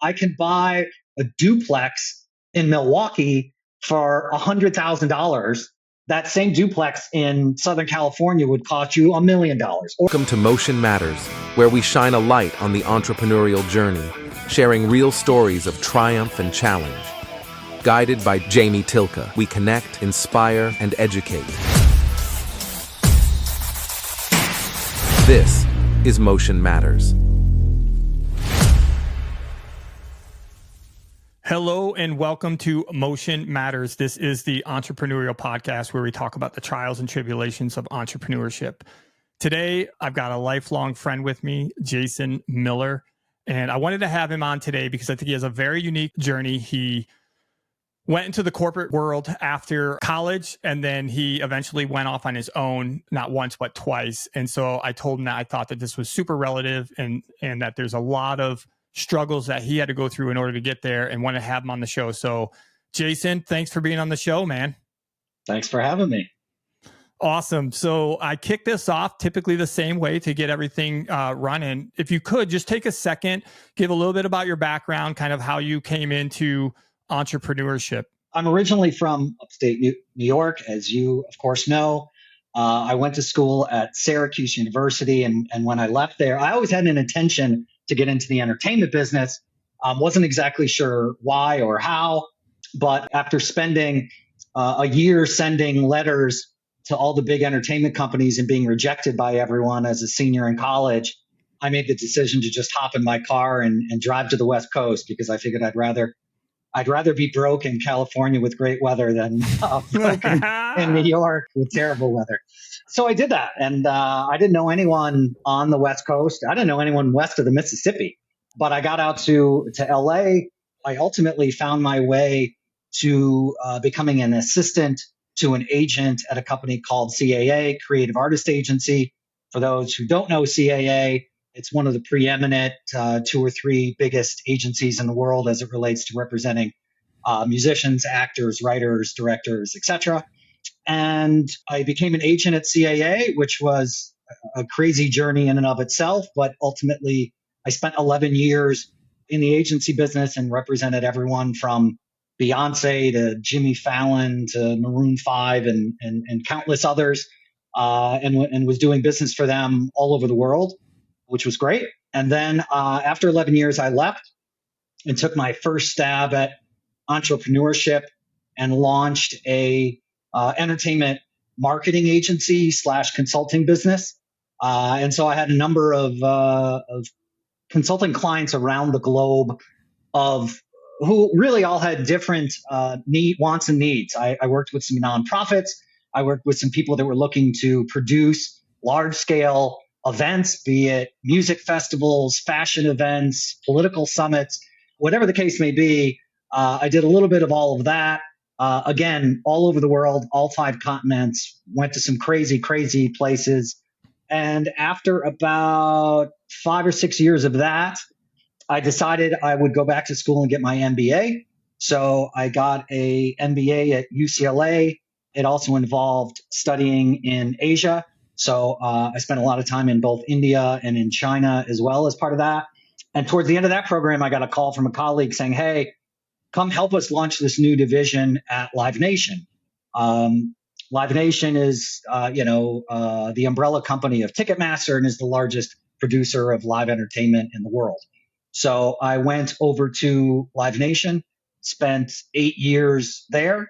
I can buy a duplex in Milwaukee for $100,000. That same duplex in Southern California would cost you $1 million. Welcome to Motion Matters, where we shine a light on the entrepreneurial journey, sharing real stories of triumph and challenge. Guided by Jamie Tilka, we connect, inspire, and educate. This is Motion Matters. Hello and welcome to Motion Matters. This is the entrepreneurial podcast where we talk about the trials and tribulations of entrepreneurship. Today, I've got a lifelong friend with me, Jason Miller, and I wanted to have him on today because I think he has a very unique journey. He went into the corporate world after college, and then he eventually went off on his own, not once, but twice. And so I told him that I thought that this was super relative and that there's a lot of struggles that he had to go through in order to get there, and want to have him on the show. So Jason, thanks for being on the show, man. Thanks for having me. Awesome. So I kick this off typically the same way to get everything running. If you could just take a second, give a little bit about your background, kind of how you came into entrepreneurship. I'm originally from upstate New York, as you, of course, know. I went to school at Syracuse University, and when I left there, I always had an intention to get into the entertainment business. Wasn't exactly sure why or how, but after spending a year sending letters to all the big entertainment companies and being rejected by everyone as a senior in college, I made the decision to just hop in my car and drive to the West Coast, because I figured I'd rather be broke in California with great weather than broke in New York with terrible weather. So I did that. And I didn't know anyone on the West Coast. I didn't know anyone west of the Mississippi. But I got out to LA. I ultimately found my way to becoming an assistant to an agent at a company called CAA, Creative Artist Agency. For those who don't know CAA, it's one of the preeminent 2 or 3 biggest agencies in the world as it relates to representing musicians, actors, writers, directors, etc. And I became an agent at CAA, which was a crazy journey in and of itself. But ultimately, I spent 11 years in the agency business and represented everyone from Beyoncé to Jimmy Fallon to Maroon 5 and countless others, and was doing business for them all over the world, which was great. And then after 11 years, I left and took my first stab at entrepreneurship and launched a entertainment marketing agency / consulting business. And so I had a number of consulting clients around the globe who really all had different wants and needs. I worked with some nonprofits. I worked with some people that were looking to produce large scale events, be it music festivals, fashion events, political summits, whatever the case may be. I did a little bit of all of that. Again, all over the world, all 5 continents, went to some crazy, crazy places. And after about 5 or 6 years of that, I decided I would go back to school and get my MBA. So I got a MBA at UCLA. It also involved studying in Asia. So I spent a lot of time in both India and in China as well as part of that. And towards the end of that program, I got a call from a colleague saying, hey, come help us launch this new division at Live Nation. Live Nation is, the umbrella company of Ticketmaster and is the largest producer of live entertainment in the world. So I went over to Live Nation, spent 8 years there,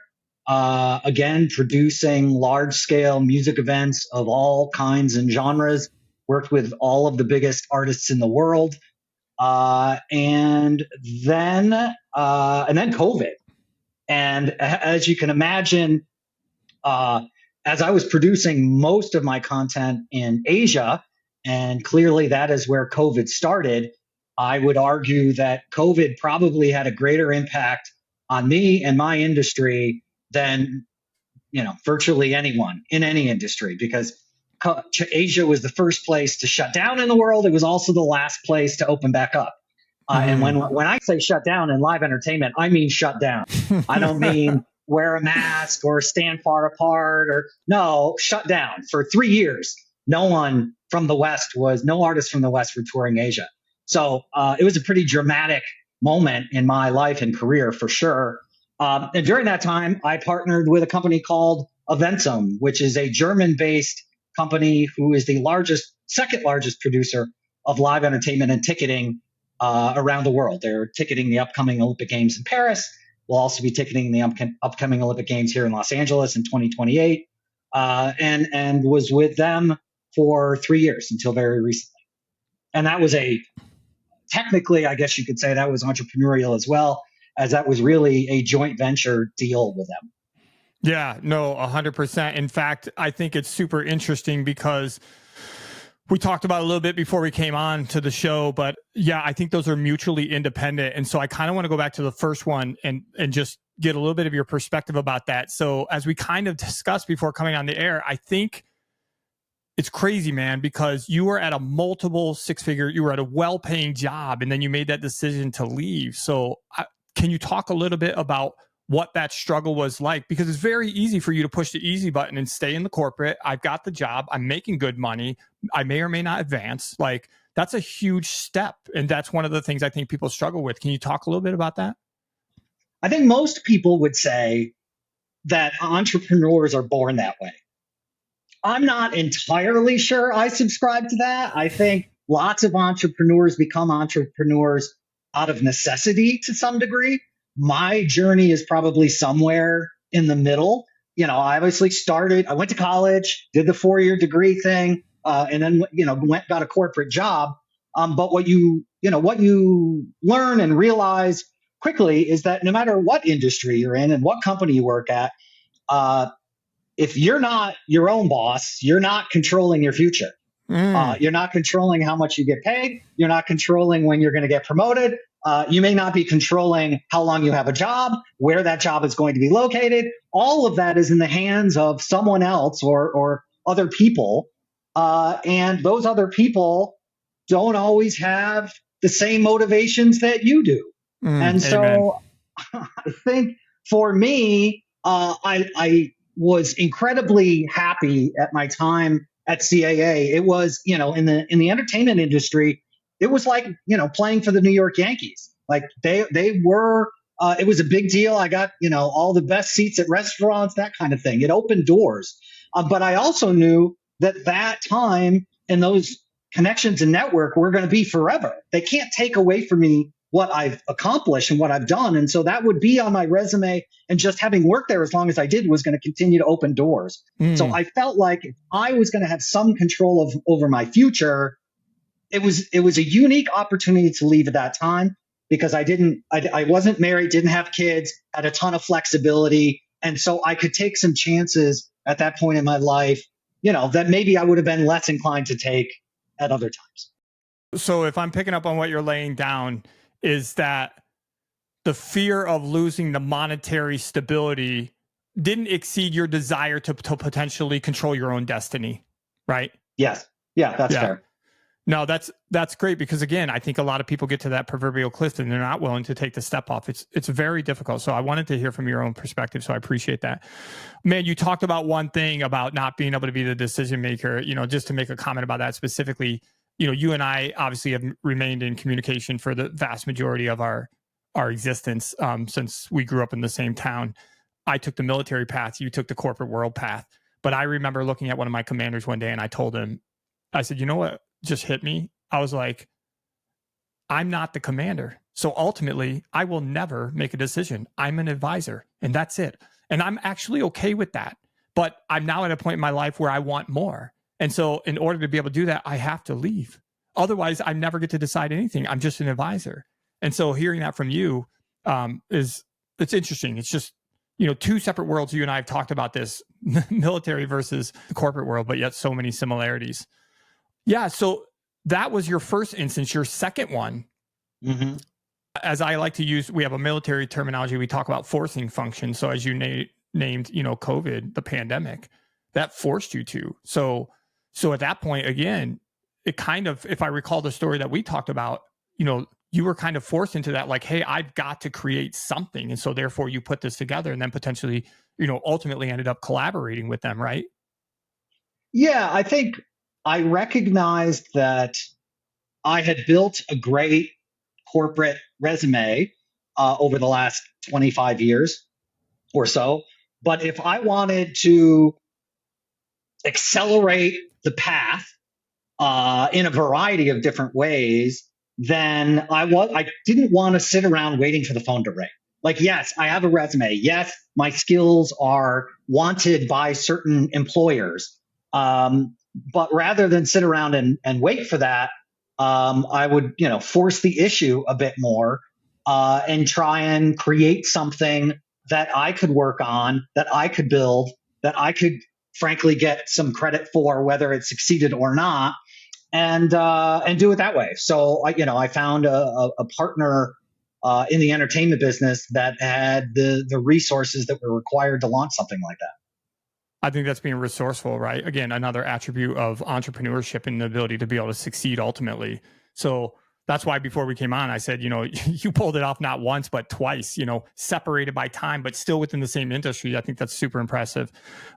again, producing large-scale music events of all kinds and genres, worked with all of the biggest artists in the world. And then COVID. And as you can imagine, as I was producing most of my content in Asia, and clearly that is where COVID started, I would argue that COVID probably had a greater impact on me and my industry than, virtually anyone in any industry, because Asia was the first place to shut down in the world. It was also the last place to open back up. And when I say shut down in live entertainment, I mean shut down. I don't mean wear a mask or stand far apart no, shut down for 3 years. No artists from the West were touring Asia. So it was a pretty dramatic moment in my life and career for sure. And during that time, I partnered with a company called Eventum, which is a German-based company who is the second largest producer of live entertainment and ticketing around the world. They're ticketing the upcoming Olympic Games in Paris. We'll also be ticketing the upcoming Olympic Games here in Los Angeles in 2028, and was with them for 3 years until very recently. And that was technically, I guess you could say that was entrepreneurial as well, as that was really a joint venture deal with them. Yeah, no, 100%. In fact, I think it's super interesting because we talked about it a little bit before we came on to the show, but yeah, I think those are mutually independent. And so I kind of want to go back to the first one and just get a little bit of your perspective about that. So as we kind of discussed before coming on the air, I think it's crazy, man, because you were at a multiple six-figure, you were at a well-paying job, and then you made that decision to leave. So can you talk a little bit about what that struggle was like? Because it's very easy for you to push the easy button and stay in the corporate. I've got the job. I'm making good money. I may or may not advance. Like, that's a huge step. And that's one of the things I think people struggle with. Can you talk a little bit about that? I think most people would say that entrepreneurs are born that way. I'm not entirely sure I subscribe to that. I think lots of entrepreneurs become entrepreneurs out of necessity to some degree. My journey is probably somewhere in the middle. I obviously I went to college, did the 4-year degree thing, and then, got a corporate job. But what you learn and realize quickly is that no matter what industry you're in and what company you work at, if you're not your own boss, you're not controlling your future. You're not controlling how much you get paid. You're not controlling when you're going to get promoted. You may not be controlling how long you have a job, where that job is going to be located. All of that is in the hands of someone else or other people. And those other people don't always have the same motivations that you do. And so I think for me, I was incredibly happy at my time at CAA. It was, in the entertainment industry, it was like, playing for the New York Yankees. Like they were, it was a big deal. I got, all the best seats at restaurants, that kind of thing. It opened doors. But I also knew that time and those connections and network were going to be forever. They can't take away from me what I've accomplished and what I've done. And so that would be on my resume, and just having worked there as long as I did was going to continue to open doors. So I felt like if I was going to have some control over my future, it was a unique opportunity to leave at that time, because I wasn't married, didn't have kids, had a ton of flexibility. And so I could take some chances at that point in my life, that maybe I would have been less inclined to take at other times. So if I'm picking up on what you're laying down, is that the fear of losing the monetary stability didn't exceed your desire to potentially control your own destiny, right? Yes. Yeah, that's fair. No, that's great, because again, I think a lot of people get to that proverbial cliff and they're not willing to take the step off. It's very difficult. So I wanted to hear from your own perspective. So I appreciate that. Man, you talked about one thing about not being able to be the decision maker, just to make a comment about that specifically. You and I obviously have remained in communication for the vast majority of our existence, since we grew up in the same town. I took the military path. You took the corporate world path. But I remember looking at one of my commanders one day and I told him, I said, you know what just hit me? I was like, I'm not the commander. So ultimately, I will never make a decision. I'm an advisor, and that's it. And I'm actually okay with that. But I'm now at a point in my life where I want more. And so in order to be able to do that, I have to leave. Otherwise, I never get to decide anything. I'm just an advisor. And so hearing that from you it's interesting. It's just, two separate worlds. You and I have talked about this, military versus the corporate world, but yet so many similarities. Yeah. So that was your first instance. Your second one, as I like to use, we have a military terminology. We talk about forcing function. So as you named, COVID, the pandemic, that forced you to. So at that point, again, it kind of, if I recall the story that we talked about, you were kind of forced into that, like, hey, I've got to create something. And so therefore you put this together and then potentially, ultimately ended up collaborating with them, right? Yeah, I think I recognized that I had built a great corporate resume over the last 25 years or so. But if I wanted to accelerate the path in a variety of different ways, then I didn't want to sit around waiting for the phone to ring. Like, yes, I have a resume. Yes, my skills are wanted by certain employers. But rather than sit around and wait for that, I would, force the issue a bit more and try and create something that I could work on, that I could build, that I could frankly get some credit for, whether it succeeded or not, and do it that way. So I found a partner in the entertainment business that had the resources that were required to launch something like that. I think that's being resourceful, right? Again, another attribute of entrepreneurship and the ability to be able to succeed ultimately. So that's why before we came on, I said, you pulled it off not once, but twice, separated by time, but still within the same industry. I think that's super impressive.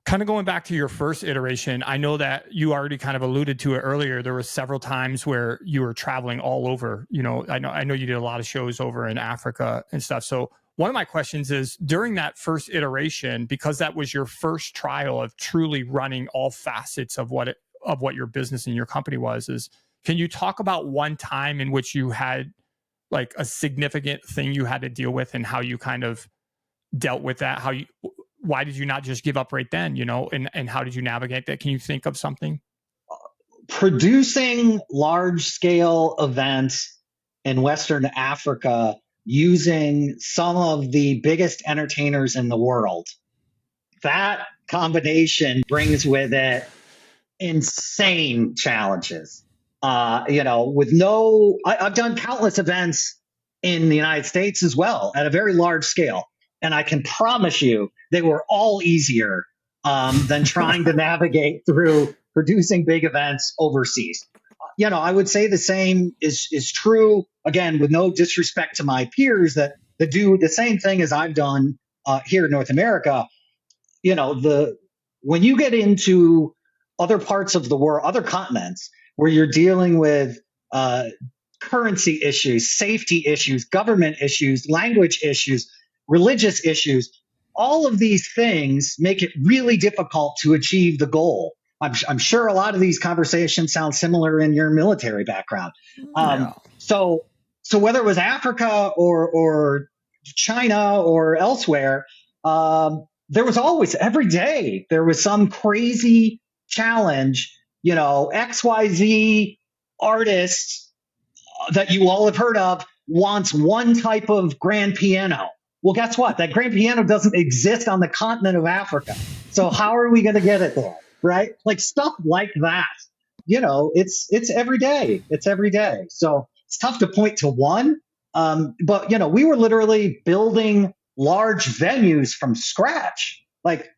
Kind of going back to your first iteration, I know that you already kind of alluded to it earlier. There were several times where you were traveling all over. I know you did a lot of shows over in Africa and stuff. So one of my questions is, during that first iteration, because that was your first trial of truly running all facets of what your business and your company was, can you talk about one time in which you had like a significant thing you had to deal with and how you kind of dealt with that? Why did you not just give up right then, and how did you navigate that? Can you think of something? Producing large scale events in Western Africa using some of the biggest entertainers in the world, that combination brings with it insane challenges. I've done countless events in the United States as well at a very large scale. And I can promise you they were all easier than trying to navigate through producing big events overseas. I would say the same is true, again, with no disrespect to my peers that do the same thing as I've done here in North America. When you get into other parts of the world, other continents, where you're dealing with currency issues, safety issues, government issues, language issues, religious issues, all of these things make it really difficult to achieve the goal. I'm sure a lot of these conversations sound similar in your military background. So whether it was Africa or China or elsewhere, there was always, every day, there was some crazy challenge. XYZ artist that you all have heard of wants one type of grand piano. Well, guess what? That grand piano doesn't exist on the continent of Africa. So how are we going to get it there? Right? Like stuff like that. It's every day. It's every day. So it's tough to point to one. But we were literally building large venues from scratch. Like,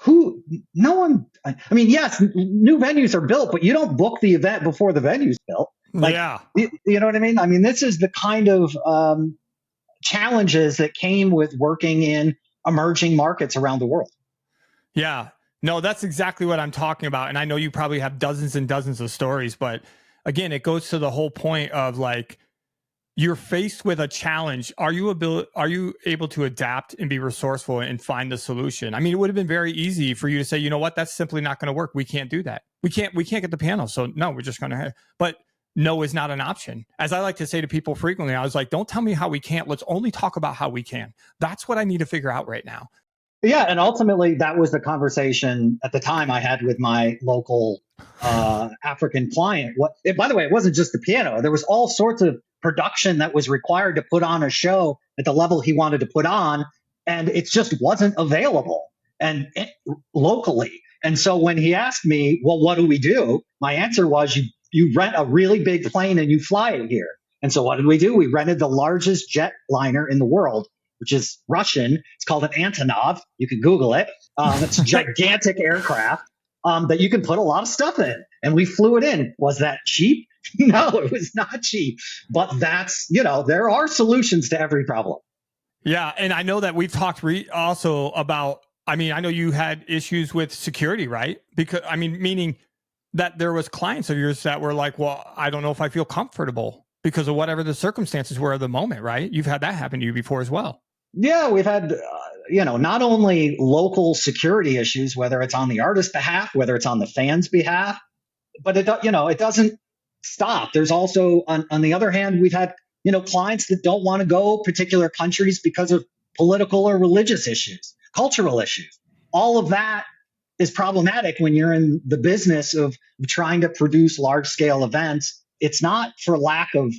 yes, new venues are built, but you don't book the event before the venue's built. Like, yeah. You know what I mean? I mean, this is the kind of challenges that came with working in emerging markets around the world. Yeah, no, that's exactly what I'm talking about. And I know you probably have dozens and dozens of stories, but again, it goes to the whole point of like, you're faced with a challenge. Are you able to adapt and be resourceful and find the solution? I mean, it would have been very easy for you to say, you know what, that's simply not going to work. We can't do that. We can't get the piano. So no, we're just going to, but no is not an option. As I like to say to people frequently, I was like, don't tell me how we can't. Let's only talk about how we can. That's what I need to figure out right now. Yeah. And ultimately that was the conversation at the time I had with my local African client. By the way, it wasn't just the piano. There was all sorts of production that was required to put on a show at the level he wanted to put on. And it just wasn't available locally. And so when he asked me, well, what do we do? My answer was, you rent a really big plane and you fly it here. And so what did we do? We rented the largest jetliner in the world, which is Russian. It's called an Antonov. You can Google it. It's a gigantic aircraft that you can put a lot of stuff in. And we flew it in. Was that cheap? No, it was not cheap. But that's, there are solutions to every problem. Yeah. And I know that we've talked also about, I know you had issues with security, right? Meaning that there was clients of yours that were like, well, I don't know if I feel comfortable because of whatever the circumstances were of the moment, right? You've had that happen to you before as well. Yeah, we've had, not only local security issues, whether it's on the artist's behalf, whether it's on the fans' behalf, but it doesn't stop. There's also, on the other hand, we've had, clients that don't want to go particular countries because of political or religious issues, cultural issues. All of that is problematic when you're in the business of trying to produce large scale events. It's not for lack of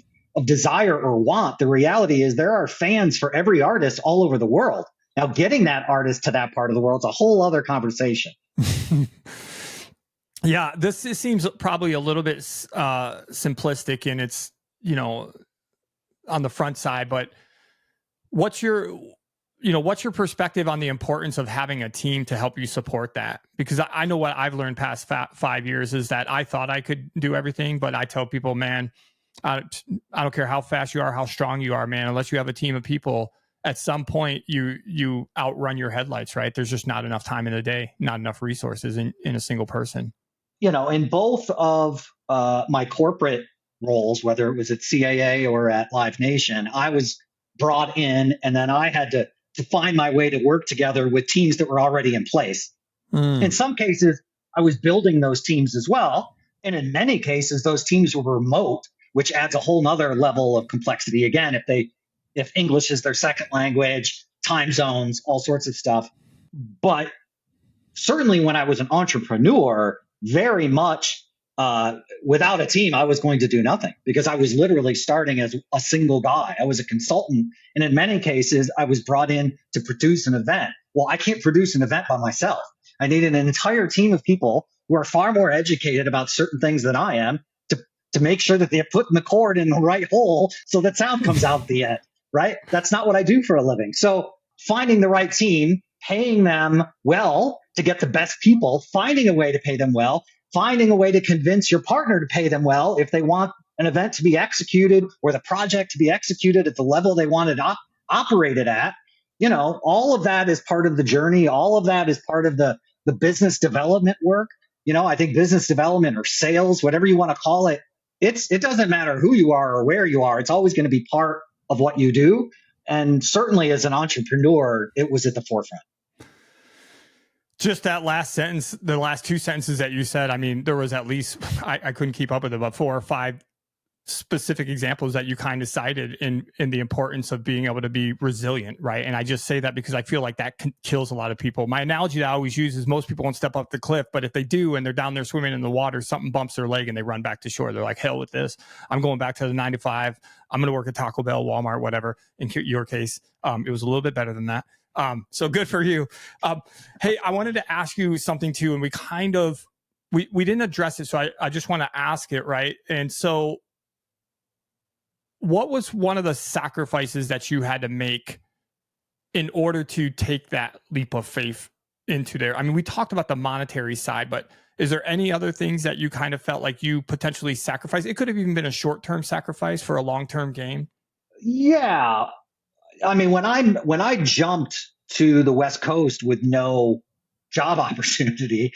desire or want. The reality is there are fans for every artist all over the world. Now, getting that artist to that part of the world is a whole other conversation. Yeah, this seems probably a little bit simplistic in its, on the front side, but what's your perspective on the importance of having a team to help you support that? Because I know what I've learned past 5 years is that I thought I could do everything, but I tell people, man, I don't care how fast you are, how strong you are, man, unless you have a team of people, at some point you outrun your headlights, right? There's just not enough time in the day, not enough resources in a single person. In both of my corporate roles, whether it was at CAA or at Live Nation, I was brought in and then I had to find my way to work together with teams that were already in place. In some cases, I was building those teams as well. And in many cases, those teams were remote, which adds a whole nother level of complexity. Again, if English is their second language, time zones, all sorts of stuff. But certainly when I was an entrepreneur, very much without a team, I was going to do nothing because I was literally starting as a single guy. I was a consultant. And in many cases, I was brought in to produce an event. Well, I can't produce an event by myself. I need an entire team of people who are far more educated about certain things than I am to make sure that they're putting the cord in the right hole so that sound comes out at the end, right? That's not what I do for a living. So finding the right team, paying them well to get the best people, finding a way to pay them well, finding a way to convince your partner to pay them well if they want an event to be executed or the project to be executed at the level they want it operated at. All of that is part of the journey. All of that is part of the business development work. I think business development or sales, whatever you want to call it, it doesn't matter who you are or where you are. It's always going to be part of what you do. And certainly as an entrepreneur, it was at the forefront. Just that last sentence, the last two sentences that you said, I mean, there was at least, I couldn't keep up with it, but 4 or 5 specific examples that you kind of cited in the importance of being able to be resilient, right? And I just say that because I feel like that kills a lot of people. My analogy that I always use is most people won't step up the cliff, but if they do and they're down there swimming in the water, something bumps their leg and they run back to shore. They're like, hell with this. I'm going back to the 9 to 5. I'm going to work at Taco Bell, Walmart, whatever. In your case, it was a little bit better than that. So good for you. Hey, I wanted to ask you something too, and we didn't address it. So I just want to ask it, right? And so what was one of the sacrifices that you had to make in order to take that leap of faith into there? I mean, we talked about the monetary side, but is there any other things that you kind of felt like you potentially sacrificed? It could have even been a short-term sacrifice for a long-term gain. Yeah. I mean, when I jumped to the West Coast with no job opportunity,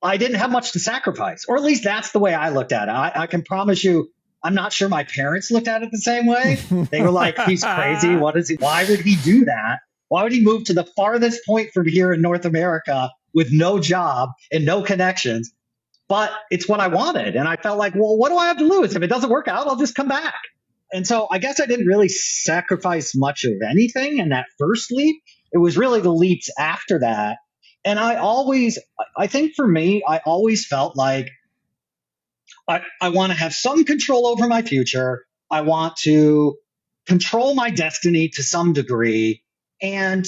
I didn't have much to sacrifice, or at least that's the way I looked at it. I can promise you, I'm not sure my parents looked at it the same way. They were like, he's crazy. Why would he do that? Why would he move to the farthest point from here in North America with no job and no connections? But it's what I wanted. And I felt like, well, what do I have to lose? If it doesn't work out, I'll just come back. And so I guess I didn't really sacrifice much of anything in that first leap. It was really the leaps after that. And I think for me, I always felt like I want to have some control over my future. I want to control my destiny to some degree. And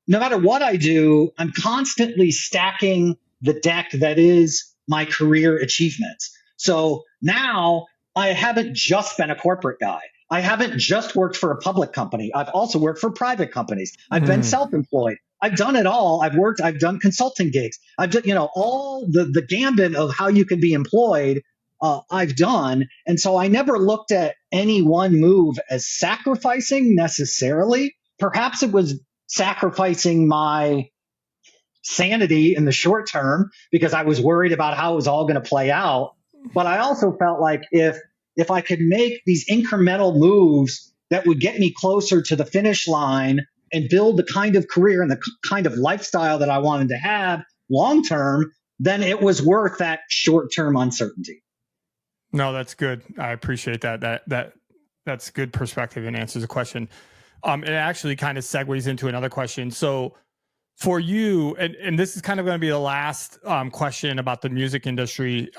no matter what I do, I'm constantly stacking the deck that is my career achievements. So now I haven't just been a corporate guy. I haven't just worked for a public company. I've also worked for private companies. I've been self-employed. I've done it all. I've done consulting gigs. I've done, all the gambit of how you can be employed. I've done. And so I never looked at any one move as sacrificing necessarily. Perhaps it was sacrificing my sanity in the short term because I was worried about how it was all going to play out. But I also felt like if if I could make these incremental moves that would get me closer to the finish line and build the kind of career and the kind of lifestyle that I wanted to have long term, then it was worth that short term uncertainty. No, that's good. I appreciate that. That's good perspective and answers the question. It actually kind of segues into another question. So for you, and this is kind of going to be the last question about the music industry,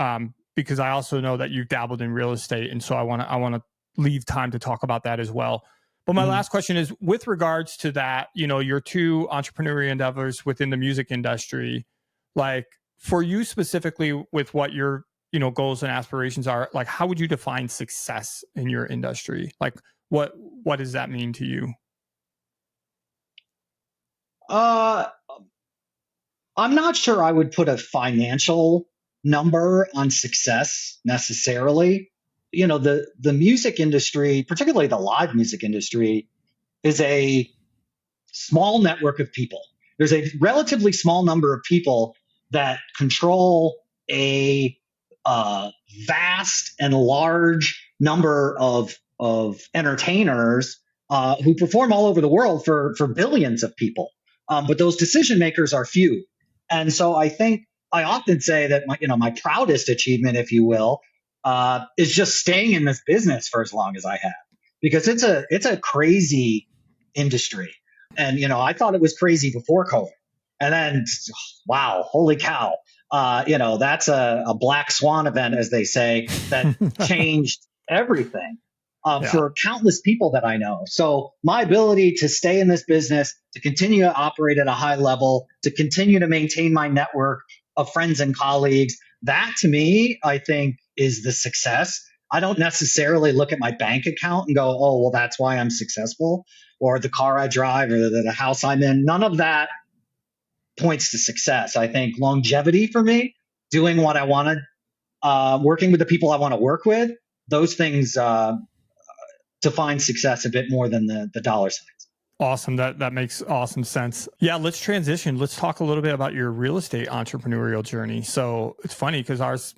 because I also know that you've dabbled in real estate, and so I want to leave time to talk about that as well. But my last question is with regards to that, your two entrepreneurial endeavors within the music industry, like for you specifically with what your goals and aspirations are, like how would you define success in your industry? Like what does that mean to you? I'm not sure I would put a financial number on success necessarily. The music industry, particularly the live music industry, is a small network of people. There's a relatively small number of people that control a vast and large number of entertainers who perform all over the world for billions of people. But those decision makers are few. And so I think I often say that my proudest achievement, if you will, is just staying in this business for as long as I have, because it's a crazy industry. And, I thought it was crazy before COVID. And then, wow, holy cow. That's a black swan event, as they say, that changed everything for countless people that I know. So my ability to stay in this business, to continue to operate at a high level, to continue to maintain my network of friends and colleagues, that to me, I think is the success. I don't necessarily look at my bank account and go, oh, well, that's why I'm successful, or the car I drive, or the house I'm in. None of that points to success. I think longevity for me, doing what I want to, working with the people I want to work with, those things define success a bit more than the dollar signs. Awesome. That makes awesome sense. Yeah, let's transition. Let's talk a little bit about your real estate entrepreneurial journey. So it's funny because ours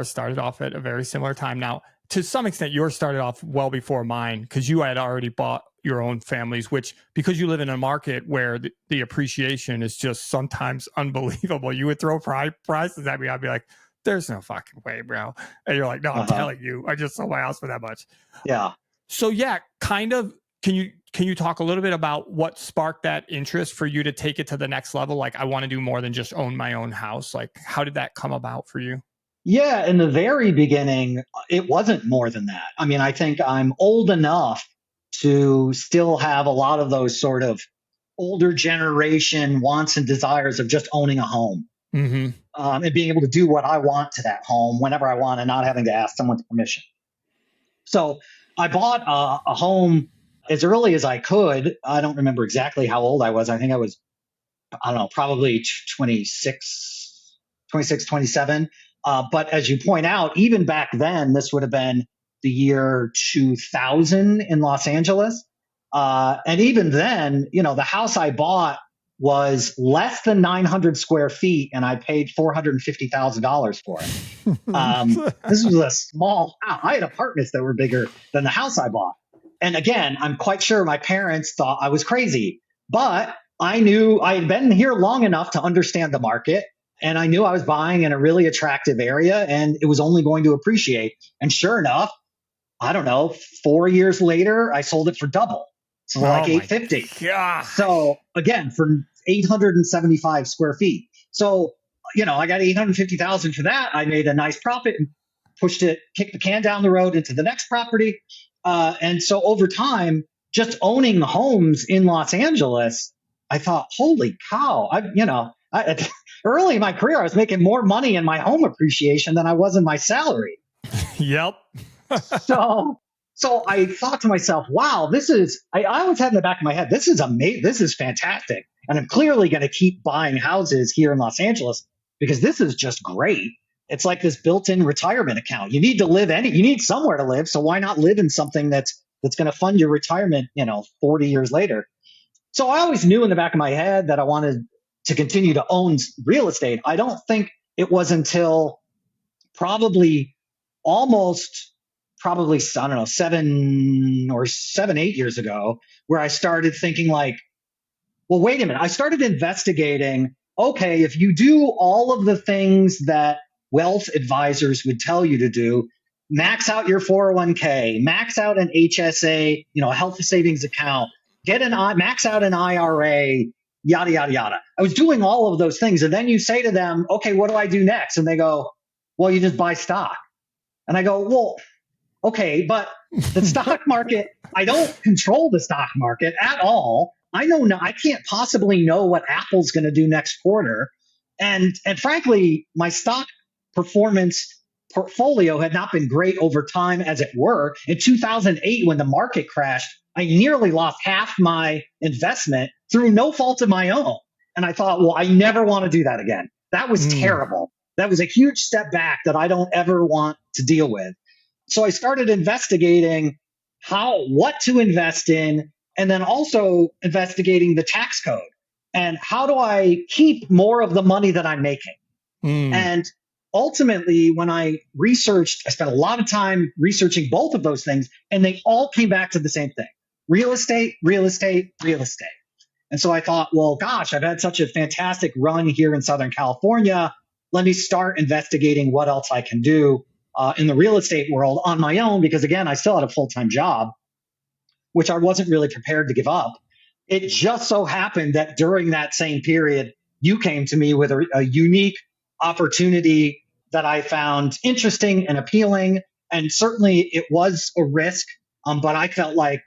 started off at a very similar time. Now, to some extent, yours started off well before mine because you had already bought your own families, which because you live in a market where the appreciation is just sometimes unbelievable. You would throw prices at me. I'd be like, there's no fucking way, bro. And you're like, no, I'm telling you, I just sold my house for that much. Yeah. So yeah, kind of, can you talk a little bit about what sparked that interest for you to take it to the next level? Like, I want to do more than just own my own house. Like, how did that come about for you? Yeah. In the very beginning, it wasn't more than that. I mean, I think I'm old enough to still have a lot of those sort of older generation wants and desires of just owning a home. Mm-hmm. And being able to do what I want to that home whenever I want and not having to ask someone's permission. So I bought a home as early as I could. I don't remember exactly how old I was. I think I was, probably 26, 27. But as you point out, even back then, this would have been the year 2000 in Los Angeles. And even then, the house I bought was less than 900 square feet, and I paid $450,000 for it. This was a small house. I had apartments that were bigger than the house I bought. And again, I'm quite sure my parents thought I was crazy, but I knew I had been here long enough to understand the market, and I knew I was buying in a really attractive area, and it was only going to appreciate. And sure enough, 4 years later, I sold it for double. So like $850. So again, for 875 square feet. So, I got 850,000 for that. I made a nice profit and kicked the can down the road into the next property. And so over time, just owning homes in Los Angeles, I thought, holy cow, early in my career, I was making more money in my home appreciation than I was in my salary. Yep. So I thought to myself, wow, I always had in the back of my head, this is amazing. This is fantastic. And I'm clearly going to keep buying houses here in Los Angeles because this is just great. It's like this built-in retirement account. You need to you need somewhere to live. So why not live in something that's going to fund your retirement, 40 years later? So I always knew in the back of my head that I wanted to continue to own real estate. I don't think it was until probably almost probably, I don't know, 8 years ago, where I started thinking like, well, wait a minute. I started investigating, okay, if you do all of the things that wealth advisors would tell you to do, max out your 401k, max out an HSA, a health savings account, max out an IRA, yada, yada, yada. I was doing all of those things. And then you say to them, okay, what do I do next? And they go, well, you just buy stock. And I go, well, okay, but the stock market, I don't control the stock market at all. I can't possibly know what Apple's going to do next quarter. And frankly, my stock performance portfolio had not been great over time, as it were. In 2008, when the market crashed, I nearly lost half my investment through no fault of my own. And I thought, well, I never want to do that again. That was terrible. That was a huge step back that I don't ever want to deal with. So I started investigating what to invest in, and then also investigating the tax code and how do I keep more of the money that I'm making. And ultimately, when I spent a lot of time researching both of those things, and they all came back to the same thing: real estate, real estate, real estate. And so I thought, well, gosh, I've had such a fantastic run here in Southern California. Let me start investigating what else I can do in the real estate world on my own, because again, I still had a full-time job, which I wasn't really prepared to give up. It just so happened that during that same period, you came to me with a unique opportunity that I found interesting and appealing. And certainly it was a risk, but I felt like,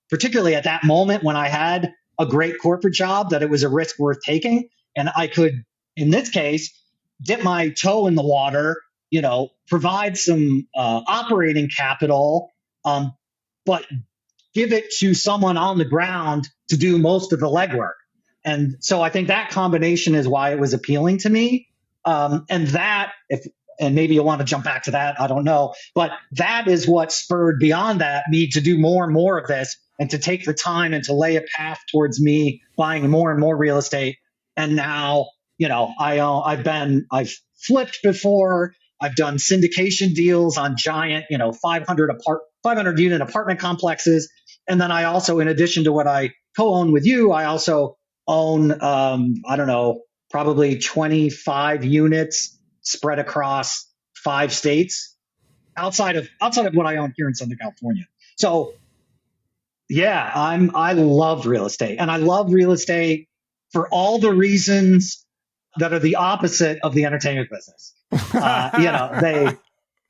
particularly at that moment when I had a great corporate job, that it was a risk worth taking. And I could, in this case, dip my toe in the water, provide some operating capital, but give it to someone on the ground to do most of the legwork. And so I think that combination is why it was appealing to me. And maybe you'll want to jump back to that, I don't know, but that is what spurred beyond that me to do more and more of this, and to take the time and to lay a path towards me buying more and more real estate. And now, I've flipped before. I've done syndication deals on giant, 500 unit apartment complexes. And then I also, in addition to what I co-own with you, I also own, probably 25 units spread across 5 states outside of what I own here in Southern California. So yeah, I love real estate, and I love real estate for all the reasons that are the opposite of the entertainment business.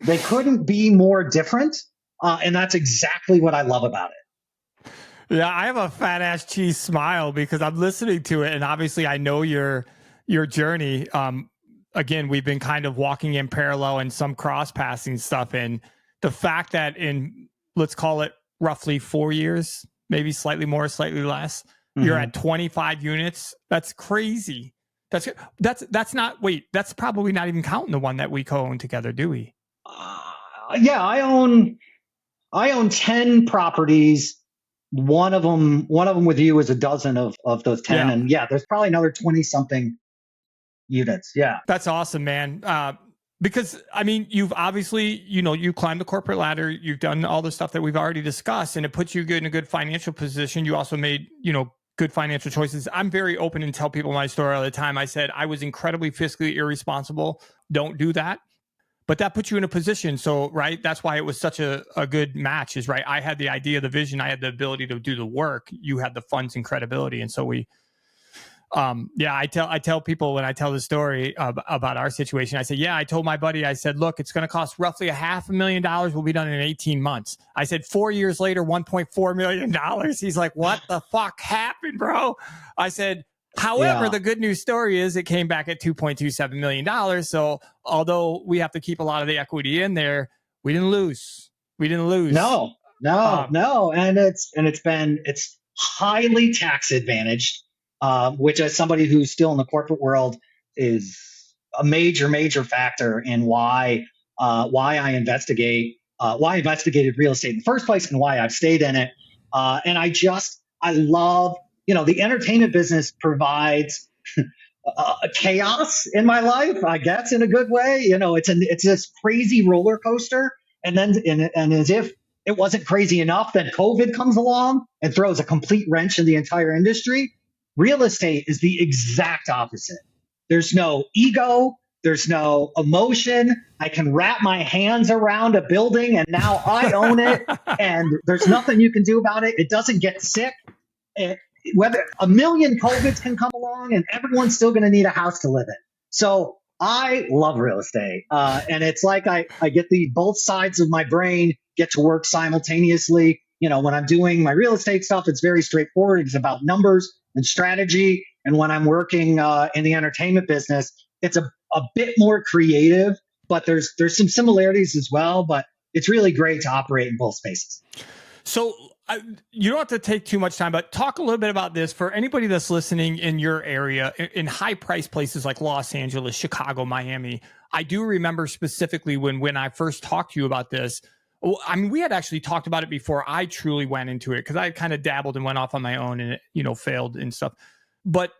They couldn't be more different. And that's exactly what I love about it. Yeah, I have a fat ass cheese smile because I'm listening to it, and obviously I know your journey. Again, we've been kind of walking in parallel and some cross passing stuff, and the fact that in, let's call it roughly 4 years, maybe slightly more, slightly less, you're at 25 units. That's crazy. That's probably not even counting the one that we co-own together, do we? Yeah, I own 10 properties. One of them with you is a dozen of those 10. Yeah. And yeah, there's probably another 20 something units. Yeah. That's awesome, man. Because I mean, you've obviously, you climbed the corporate ladder, you've done all the stuff that we've already discussed, and it puts you in a good financial position. You also made, good financial choices. I'm very open and tell people my story all the time. I said, I was incredibly fiscally irresponsible. Don't do that. But that puts you in a position. So, right, that's why it was such a good match is, right, I had the idea, the vision, I had the ability to do the work. You had the funds and credibility. And so we, I tell people when I tell the story about our situation, I say, I told my buddy, I said, look, it's going to cost roughly $500,000. We'll be done in 18 months. I said, 4 years later, $1.4 million. He's like, what the fuck happened, bro? I said, however, the good news story is it came back at $2.27 million. So although we have to keep a lot of the equity in there, we didn't lose. No. And it's highly tax advantaged, which as somebody who's still in the corporate world is a major factor in why I investigated real estate in the first place and why I've stayed in it. And I love, the entertainment business provides chaos in my life, I guess, in a good way. It's this crazy roller coaster. And as if it wasn't crazy enough, then COVID comes along and throws a complete wrench in the entire industry. Real estate is the exact opposite. There's no ego. There's no emotion. I can wrap my hands around a building and now I own it. And there's nothing you can do about it. It doesn't get sick. Whether a million COVIDs can come along and everyone's still going to need a house to live in. So I love real estate. And it's like I get both sides of my brain get to work simultaneously. When I'm doing my real estate stuff, it's very straightforward. It's about numbers and strategy. And when I'm working in the entertainment business, it's a bit more creative, but there's some similarities as well. But it's really great to operate in both spaces. So you don't have to take too much time, but talk a little bit about this for anybody that's listening in your area, in high price places like Los Angeles, Chicago, Miami. I do remember specifically when I first talked to you about this. I mean, we had actually talked about it before I truly went into it because I kind of dabbled and went off on my own and it, failed and stuff. But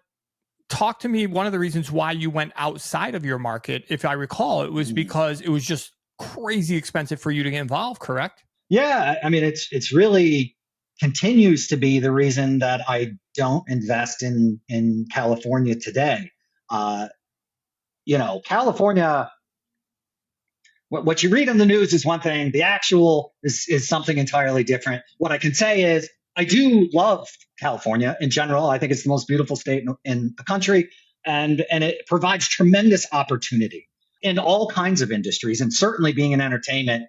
talk to me. One of the reasons why you went outside of your market, if I recall, it was because it was just crazy expensive for you to get involved, correct? Yeah. I mean, it's really continues to be the reason that I don't invest in California today. California, what you read in the news is one thing. The actual is something entirely different. What I can say is I do love California in general. I think it's the most beautiful state in the country, and it provides tremendous opportunity in all kinds of industries, and certainly being in entertainment,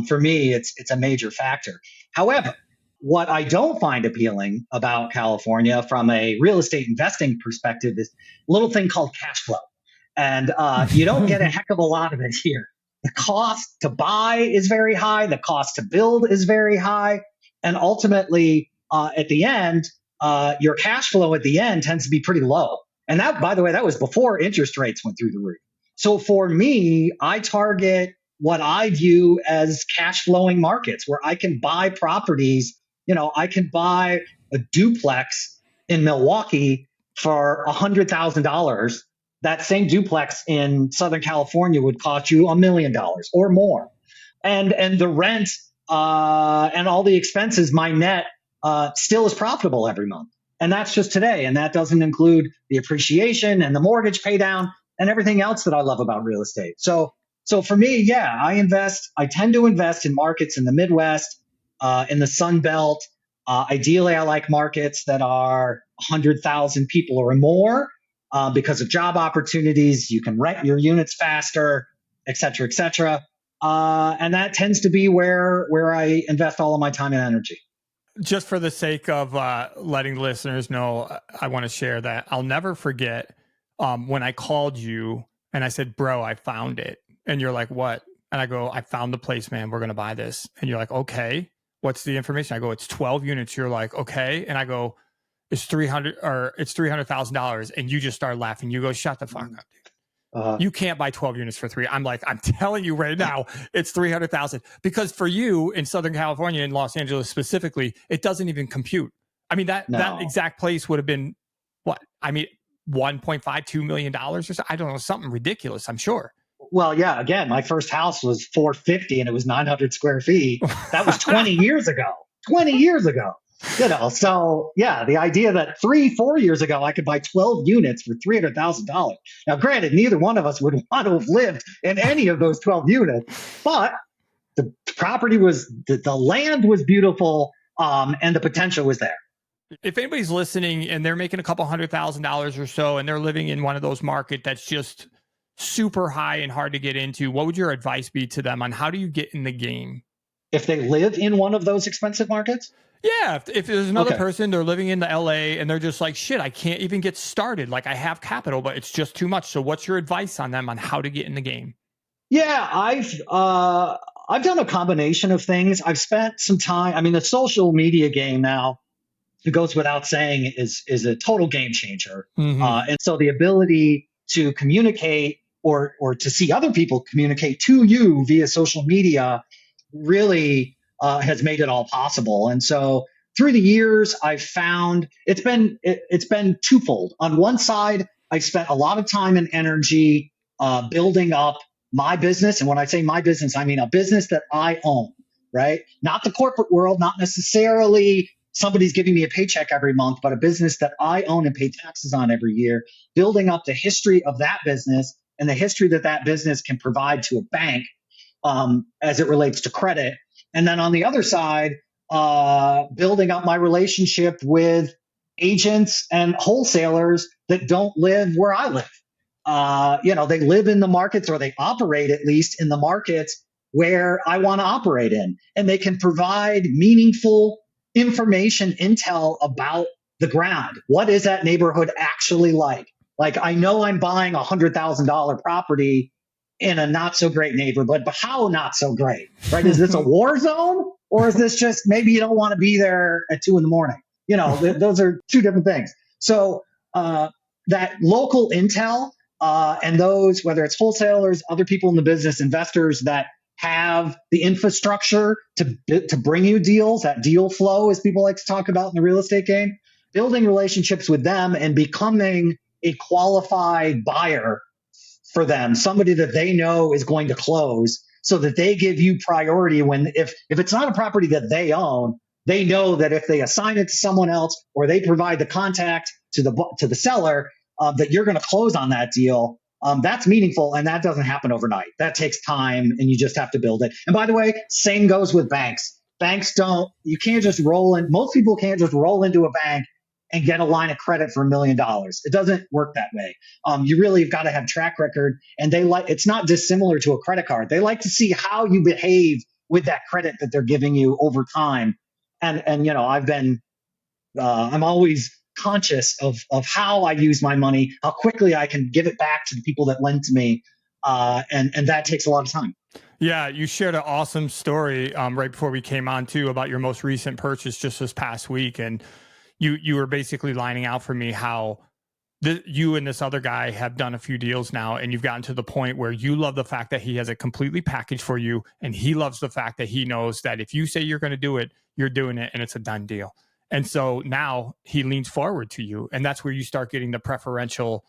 for me, it's a major factor. However, what I don't find appealing about California from a real estate investing perspective is a little thing called cash flow. And you don't get a heck of a lot of it here. The cost to buy is very high. The cost to build is very high. And ultimately, at the end, your cash flow at the end tends to be pretty low. And that, by the way, that was before interest rates went through the roof. So for me, I target what I view as cash flowing markets where I can buy properties. I can buy a duplex in Milwaukee for $100,000. That same duplex in Southern California would cost you $1 million or more. And the rent and all the expenses, my net still is profitable every month. And that's just today. And that doesn't include the appreciation and the mortgage pay down and everything else that I love about real estate. So for me, yeah, I tend to invest in markets in the Midwest, in the Sun Belt. Ideally, I like markets that are 100,000 people or more because of job opportunities. You can rent your units faster, et cetera, et cetera. And that tends to be where I invest all of my time and energy. Just for the sake of letting listeners know, I want to share that I'll never forget when I called you and I said, bro, I found it. And you're like, what? And I go, I found the place, man. We're going to buy this. And you're like, okay, what's the information? I go, it's 12 units. You're like, okay. And I go, it's $300,000. And you just start laughing. You go, shut the fuck up, dude. You can't buy 12 units for $3. I'm like, I'm telling you right now, it's $300,000 because for you in Southern California, in Los Angeles specifically, it doesn't even compute. I mean, that exact place would have been what? I mean, $1.52 million or so. I don't know, something ridiculous, I'm sure. Well, yeah, again, my first house was $450 and it was 900 square feet. That was 20 years ago. 20 years ago. So yeah, the idea that 3-4 years ago I could buy 12 units for $300,000. Now, granted, neither one of us would want to have lived in any of those 12 units, but the property was, the land was beautiful, and the potential was there. If anybody's listening and they're making a couple $100,000 or so, and they're living in one of those markets that's just super high and hard to get into, what would your advice be to them on how do you get in the game? If they live in one of those expensive markets? Yeah. If there's another person, they're living in the LA and they're just like, shit, I can't even get started. Like I have capital, but it's just too much. So what's your advice on them on how to get in the game? Yeah, I've done a combination of things. I've spent some time. I mean, the social media game now, it goes without saying, is a total game changer. Mm-hmm. And so the ability to communicate or to see other people communicate to you via social media really has made it all possible. And so through the years, I've found it's been twofold. On one side, I've spent a lot of time and energy building up my business. And when I say my business, I mean a business that I own, right? Not the corporate world, not necessarily somebody's giving me a paycheck every month, but a business that I own and pay taxes on every year, building up the history of that business and the history that that business can provide to a bank as it relates to credit. And then on the other side, building up my relationship with agents and wholesalers that don't live where I live. They live in the markets, or they operate at least in the markets where I want to operate in. And they can provide meaningful information, intel about the ground. What is that neighborhood actually like? Like, I know I'm buying a $100,000 property in a not so great neighborhood, but how not so great, right? Is this a war zone, or is this just maybe you don't want to be there at 2 a.m? Those are two different things. So that local intel and those, whether it's wholesalers, other people in the business, investors that have the infrastructure to bring you deals, that deal flow, as people like to talk about in the real estate game, building relationships with them and becoming a qualified buyer for them, somebody that they know is going to close, so that they give you priority when, if it's not a property that they own, they know that if they assign it to someone else or they provide the contact to the seller, that you're going to close on that deal. That's meaningful, and that doesn't happen overnight. That takes time, and you just have to build it. And by the way, same goes with banks. You can't just roll in. Most people can't just roll into a bank and get a line of credit for $1 million. It doesn't work that way. You really have got to have track record, and it's not dissimilar to a credit card. They like to see how you behave with that credit that they're giving you over time. And I'm always conscious of how I use my money, how quickly I can give it back to the people that lend to me. And that takes a lot of time. Yeah, you shared an awesome story right before we came on too about your most recent purchase just this past week. And you were basically lining out for me how you and this other guy have done a few deals now, and you've gotten to the point where you love the fact that he has it completely packaged for you, and he loves the fact that he knows that if you say you're going to do it, you're doing it, and it's a done deal. And so now he leans forward to you, and that's where you start getting the preferential,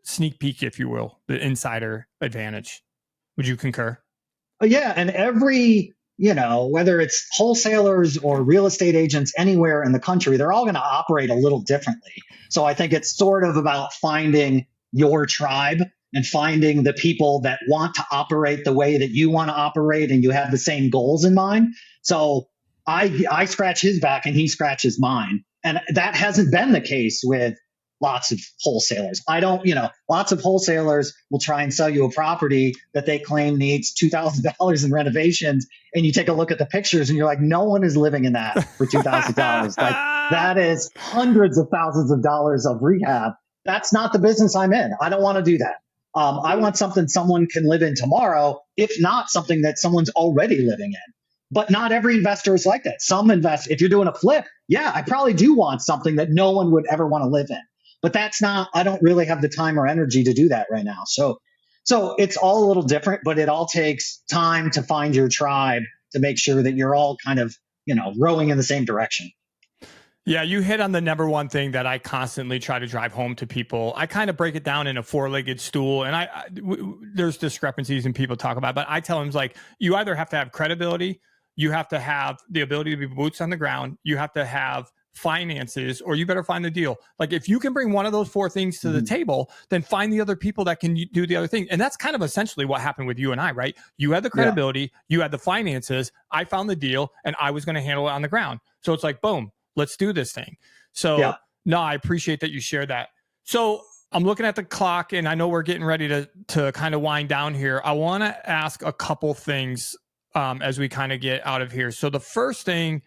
sneak peek, if you will, the insider advantage. Would you concur? Yeah, and whether it's wholesalers or real estate agents anywhere in the country, they're all going to operate a little differently. So I think it's sort of about finding your tribe and finding the people that want to operate the way that you want to operate, and you have the same goals in mind. So I scratch his back and he scratches mine. And that hasn't been the case with lots of wholesalers. Lots of wholesalers will try and sell you a property that they claim needs $2,000 in renovations. And you take a look at the pictures and you're like, no one is living in that for $2,000. Like, that is hundreds of thousands of dollars of rehab. That's not the business I'm in. I don't want to do that. I want something someone can live in tomorrow, if not something that someone's already living in. But not every investor is like that. If you're doing a flip, yeah, I probably do want something that no one would ever want to live in. But I don't really have the time or energy to do that right now. So it's all a little different, but it all takes time to find your tribe, to make sure that you're all kind of, rowing in the same direction. Yeah, you hit on the number one thing that I constantly try to drive home to people. I kind of break it down in a four-legged stool, and there's discrepancies and people talk about it, but I tell them, like, you either have to have credibility, you have to have the ability to be boots on the ground, you have to have finances, or you better find the deal. Like, if you can bring one of those four things to the table, then find the other people that can do the other thing. And that's kind of essentially what happened with you and I, right? You had the credibility, you had the finances, I found the deal, and I was going to handle it on the ground. So it's like, boom, let's do this thing. So no, I appreciate that you shared that. So I'm looking at the clock, and I know we're getting ready to kind of wind down here. I want to ask a couple things as we kind of get out of here. So the first thing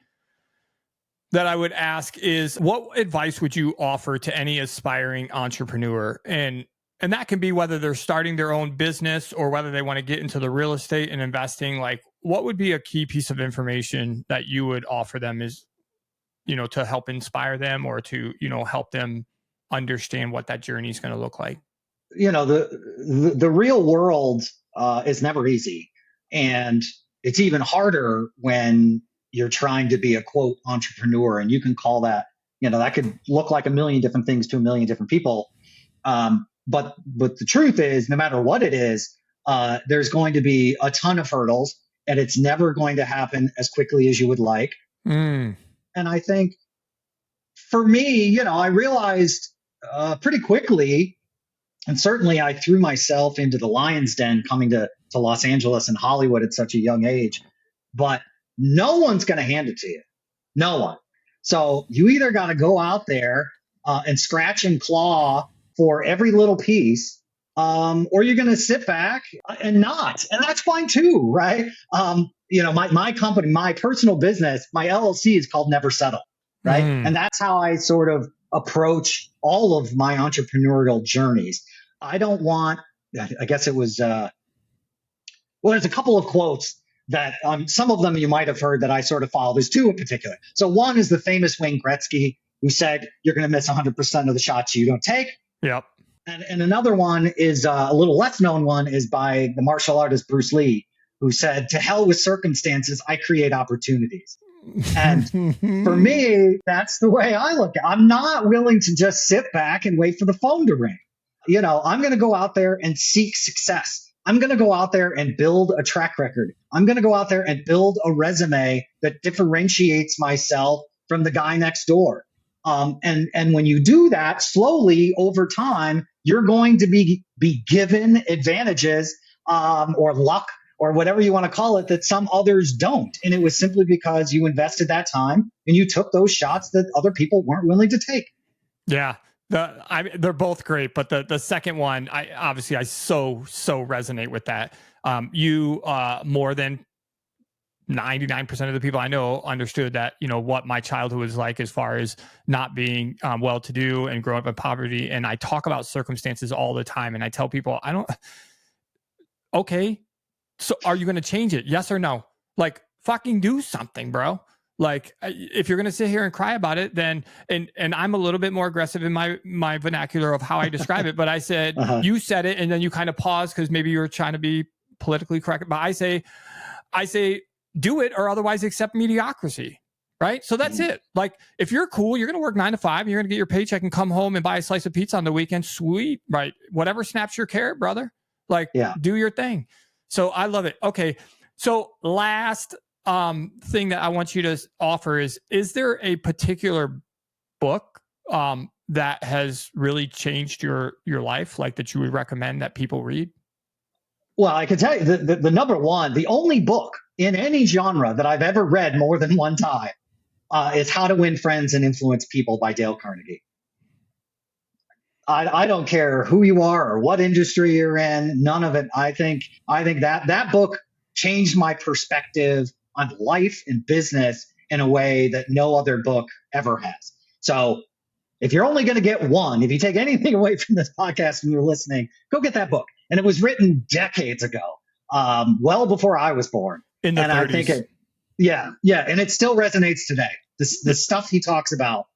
that I would ask is, what advice would you offer to any aspiring entrepreneur? And that can be whether they're starting their own business or whether they want to get into the real estate and investing. Like, what would be a key piece of information that you would offer them is, to help inspire them or to, help them understand what that journey is going to look like? The real world is never easy. And it's even harder when you're trying to be a quote entrepreneur, and you can call that, that could look like a million different things to a million different people. But the truth is, no matter what it is, There's going to be a ton of hurdles, and it's never going to happen as quickly as you would like. Mm. And I think for me, I realized pretty quickly, and certainly I threw myself into the lion's den coming to Los Angeles and Hollywood at such a young age, but no one's going to hand it to you. No one. So you either got to go out there and scratch and claw for every little piece, or you're going to sit back and not. And that's fine too, right? My company, my personal business, my LLC is called Never Settle, right? And that's how I sort of approach all of my entrepreneurial journeys. I don't want, I guess it was, there's a couple of quotes that some of them you might have heard that I sort of follow. There's two in particular. So one is the famous Wayne Gretzky, who said, you're going to miss 100% of the shots you don't take. Yep. And another one is a little less known one is by the martial artist Bruce Lee, who said, to hell with circumstances, I create opportunities. And for me, that's the way I look at it. I'm not willing to just sit back and wait for the phone to ring. I'm going to go out there and seek success. I'm going to go out there and build a track record. I'm going to go out there and build a resume that differentiates myself from the guy next door. And when you do that slowly over time, you're going to be given advantages or luck or whatever you want to call it that some others don't. And it was simply because you invested that time and you took those shots that other people weren't willing to take. Yeah. They're both great, but the second one, I so resonate with that. You more than 99% of the people I know understood that, what my childhood was like as far as not being well-to-do and growing up in poverty. And I talk about circumstances all the time. And I tell people, okay, so are you going to change it? Yes or no? Like, fucking do something, bro. Like, if you're going to sit here and cry about it, then, and I'm a little bit more aggressive in my vernacular of how I describe it, but I said, you said it, and then you kind of pause because maybe you're trying to be politically correct. But I say, do it or otherwise accept mediocrity. Right. So that's it. Like, if you're cool, you're going to work 9 to 5, you're going to get your paycheck and come home and buy a slice of pizza on the weekend. Sweet. Right. Whatever snaps your carrot, brother. Like, do your thing. So I love it. Okay. So last thing that I want you to offer is there a particular book that has really changed your life, like that you would recommend that people read? Well, I can tell you the number one, the only book in any genre that I've ever read more than one time is How to Win Friends and Influence People by Dale Carnegie. I don't care who you are or what industry you're in, none of it. I think that book changed my perspective on life and business in a way that no other book ever has. So if you're only going to get one, if you take anything away from this podcast and you're listening, go get that book. And it was written decades ago, well before I was born. In the 30s. I think and it still resonates today. The stuff he talks about,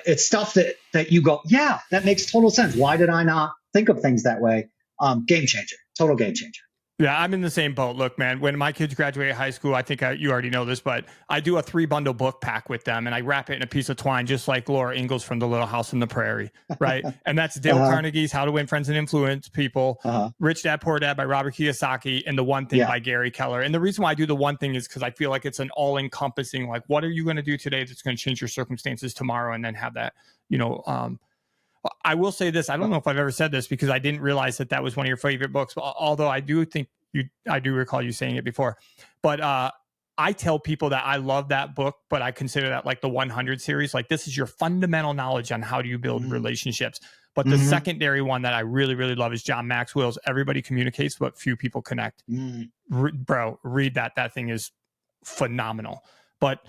it's stuff that you go, yeah, that makes total sense. Why did I not think of things that way? Game changer, total game changer. Yeah, I'm in the same boat. Look, man, when my kids graduate high school, I think you already know this, but I do a 3-bundle book pack with them, and I wrap it in a piece of twine, just like Laura Ingalls from The Little House on the Prairie, right? And that's Dale Carnegie's How to Win Friends and Influence People, Rich Dad, Poor Dad by Robert Kiyosaki, and The One Thing by Gary Keller. And the reason why I do The One Thing is because I feel like it's an all-encompassing, like, what are you going to do today that's going to change your circumstances tomorrow, and then have that, I will say this. I don't know if I've ever said this because I didn't realize that was one of your favorite books, although I do think I do recall you saying it before. But I tell people that I love that book, but I consider that like the 100 series. Like, this is your fundamental knowledge on how do you build relationships. But the secondary one that I really, really love is John Maxwell's Everybody Communicates, but Few People Connect. Bro, read that. That thing is phenomenal. But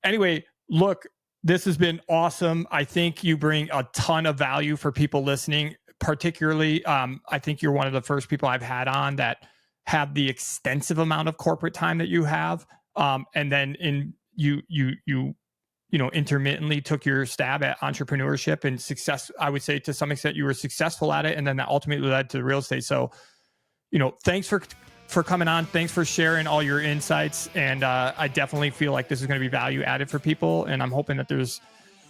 anyway, look, this has been awesome. I think you bring a ton of value for people listening. Particularly, I think you're one of the first people I've had on that have the extensive amount of corporate time that you have. And then you intermittently took your stab at entrepreneurship and success. I would say to some extent you were successful at it, and then that ultimately led to real estate. So, thanks for coming on. Thanks for sharing all your insights. And I definitely feel like this is going to be value added for people. And I'm hoping that there's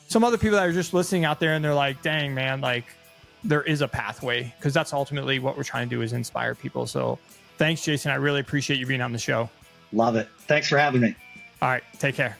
some other people that are just listening out there and they're like, dang, man, like, there is a pathway, because that's ultimately what we're trying to do, is inspire people. So thanks, Jason. I really appreciate you being on the show. Love it. Thanks for having me. All right. Take care.